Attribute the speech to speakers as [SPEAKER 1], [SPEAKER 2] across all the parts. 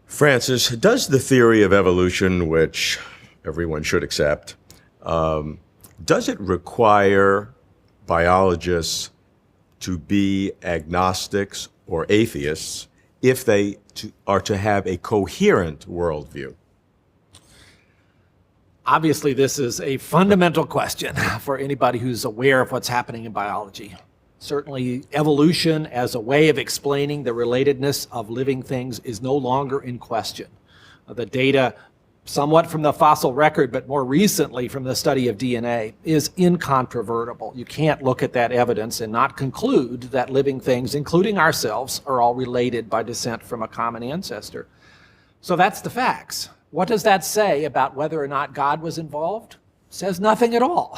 [SPEAKER 1] Francis, does the theory of evolution, which everyone should accept, does it require biologists to be agnostics or atheists if they are to have a coherent worldview?
[SPEAKER 2] Obviously, this is a fundamental question for anybody who's aware of what's happening in biology. Certainly, evolution as a way of explaining the relatedness of living things is no longer in question. The data, somewhat from the fossil record, but more recently from the study of DNA, is incontrovertible. You can't look at that evidence and not conclude that living things, including ourselves, are all related by descent from a common ancestor. So that's the facts. What does that say about whether or not God was involved? It says nothing at all.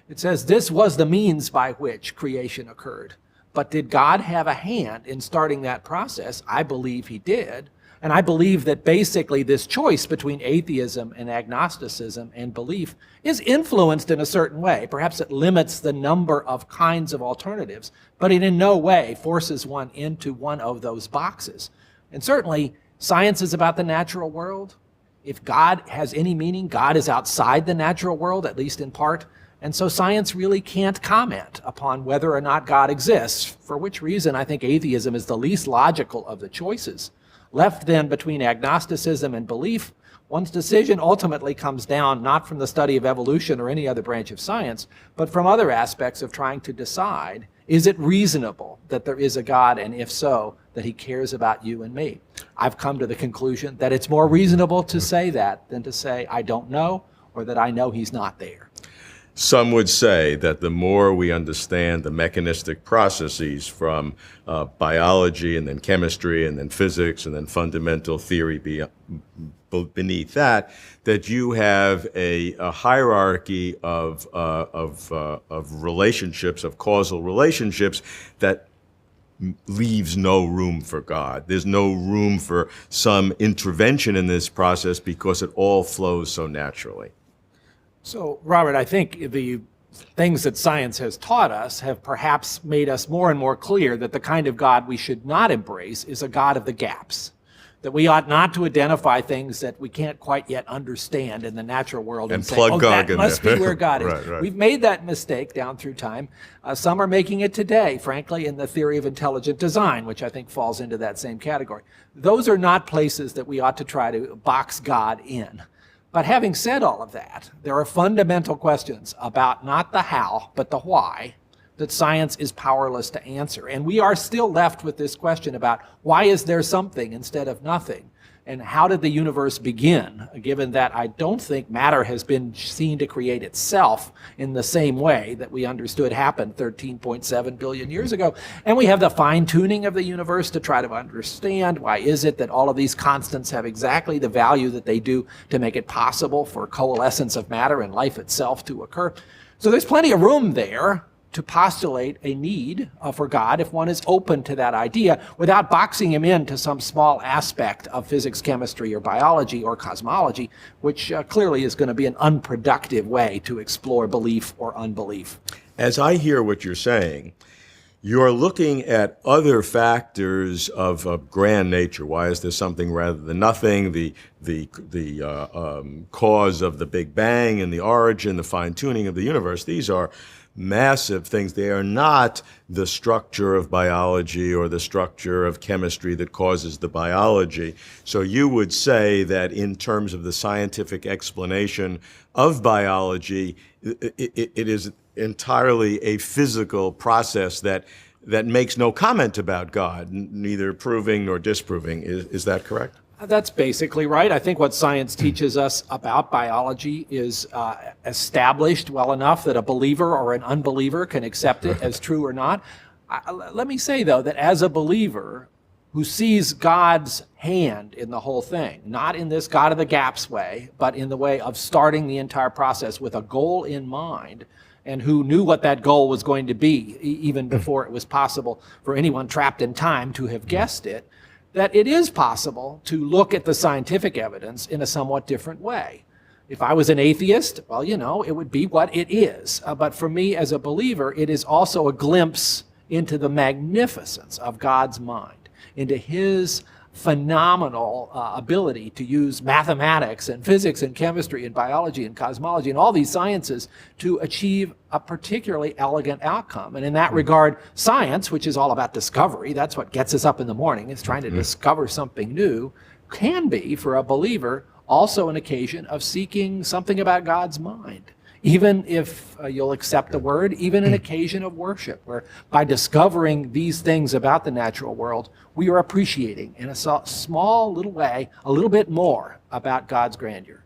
[SPEAKER 2] It says this was the means by which creation occurred. But did God have a hand in starting that process? I believe he did. And I believe that basically this choice between atheism and agnosticism and belief is influenced in a certain way. Perhaps it limits the number of kinds of alternatives, but it in no way forces one into one of those boxes. And certainly, science is about the natural world. If God has any meaning, God is outside the natural world, at least in part. And so science really can't comment upon whether or not God exists, for which reason I think atheism is the least logical of the choices. Left then between agnosticism and belief, one's decision ultimately comes down not from the study of evolution or any other branch of science, but from other aspects of trying to decide, is it reasonable that there is a God, and if so, that he cares about you and me? I've come to the conclusion that it's more reasonable to say that than to say, I don't know, or that I know he's not there.
[SPEAKER 1] Some would say that the more we understand the mechanistic processes from biology and then chemistry and then physics and then fundamental theory beneath that, that you have a hierarchy of relationships, of causal relationships that leaves no room for God. There's no room for some intervention in this process because it all flows so naturally.
[SPEAKER 2] So, Robert, I think the things that science has taught us have perhaps made us more and more clear that the kind of God we should not embrace is a God of the gaps. That we ought not to identify things that we can't quite yet understand in the natural world and say, oh, that must be where God is.
[SPEAKER 1] Right.
[SPEAKER 2] We've made that mistake down through time. Some are making it today, frankly, in the theory of intelligent design, which I think falls into that same category. Those are not places that we ought to try to box God in. But having said all of that, there are fundamental questions about not the how, but the why, that science is powerless to answer. And we are still left with this question about why is there something instead of nothing? And how did the universe begin, given that I don't think matter has been seen to create itself in the same way that we understood happened 13.7 billion years ago. And we have the fine-tuning of the universe to try to understand why is it that all of these constants have exactly the value that they do to make it possible for coalescence of matter and life itself to occur. So there's plenty of room there to postulate a need for God if one is open to that idea without boxing him into some small aspect of physics, chemistry, or biology, or cosmology, which clearly is going to be an unproductive way to explore belief or unbelief.
[SPEAKER 1] As I hear what you're saying, you're looking at other factors of grand nature. Why is there something rather than nothing? The cause of the Big Bang and the origin, the fine-tuning of the universe. These are massive things. They are not the structure of biology or the structure of chemistry that causes the biology. So you would say that in terms of the scientific explanation of biology, it is entirely a physical process that makes no comment about God, neither proving nor disproving. Is that correct?
[SPEAKER 2] That's basically right. I think what science teaches us about biology is established well enough that a believer or an unbeliever can accept it as true or not. Let me say, though, that as a believer who sees God's hand in the whole thing, not in this God of the gaps way, but in the way of starting the entire process with a goal in mind, and who knew what that goal was going to be even before it was possible for anyone trapped in time to have guessed it, that it is possible to look at the scientific evidence in a somewhat different way. If I was an atheist, well, it would be what it is. But for me as a believer, it is also a glimpse into the magnificence of God's mind, into his phenomenal ability to use mathematics and physics and chemistry and biology and cosmology and all these sciences to achieve a particularly elegant outcome. And in that regard, science, which is all about discovery, that's what gets us up in the morning, is trying to discover something new, can be, for a believer, also an occasion of seeking something about God's mind. Even if you'll accept the word, even an occasion of worship, where by discovering these things about the natural world, we are appreciating in a small little way, a little bit more about God's grandeur.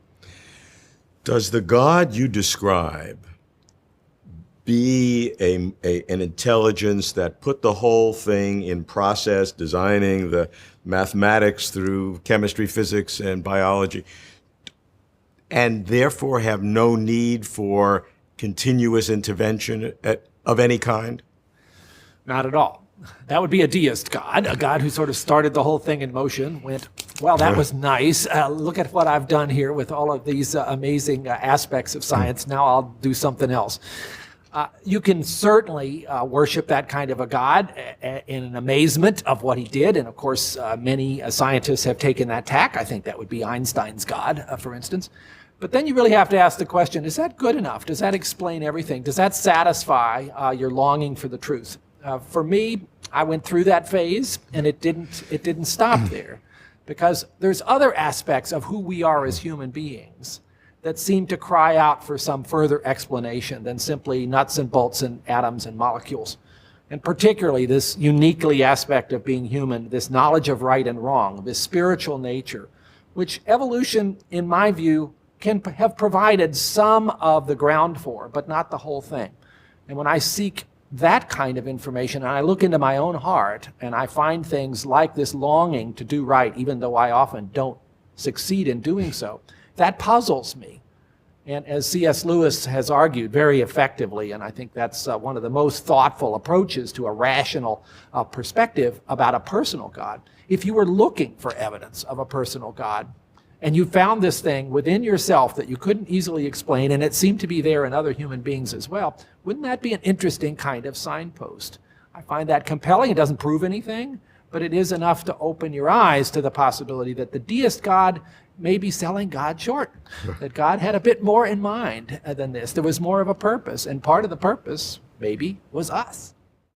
[SPEAKER 1] Does the God you describe be an intelligence that put the whole thing in process, designing the mathematics through chemistry, physics, and biology, and therefore have no need for continuous intervention of any kind?
[SPEAKER 2] Not at all. That would be a deist God, a God who sort of started the whole thing in motion, went, well, that was nice. Look at what I've done here with all of these amazing aspects of science. Now I'll do something else. You can certainly worship that kind of a God in an amazement of what he did. And of course, many scientists have taken that tack. I think that would be Einstein's God, for instance. But then you really have to ask the question, is that good enough? Does that explain everything? Does that satisfy your longing for the truth? For me, I went through that phase, and it didn't stop there, because there's other aspects of who we are as human beings that seem to cry out for some further explanation than simply nuts and bolts and atoms and molecules. And particularly this uniquely aspect of being human, this knowledge of right and wrong, this spiritual nature, which evolution, in my view, can have provided some of the ground for, but not the whole thing. And when I seek that kind of information, and I look into my own heart, and I find things like this longing to do right, even though I often don't succeed in doing so, that puzzles me. And as C.S. Lewis has argued very effectively, and I think that's one of the most thoughtful approaches to a rational perspective about a personal God, if you were looking for evidence of a personal God, and you found this thing within yourself that you couldn't easily explain, and it seemed to be there in other human beings as well, wouldn't that be an interesting kind of signpost? I find that compelling. It doesn't prove anything, but it is enough to open your eyes to the possibility that the deist God may be selling God short, that God had a bit more in mind than this. There was more of a purpose, and part of the purpose, maybe, was us.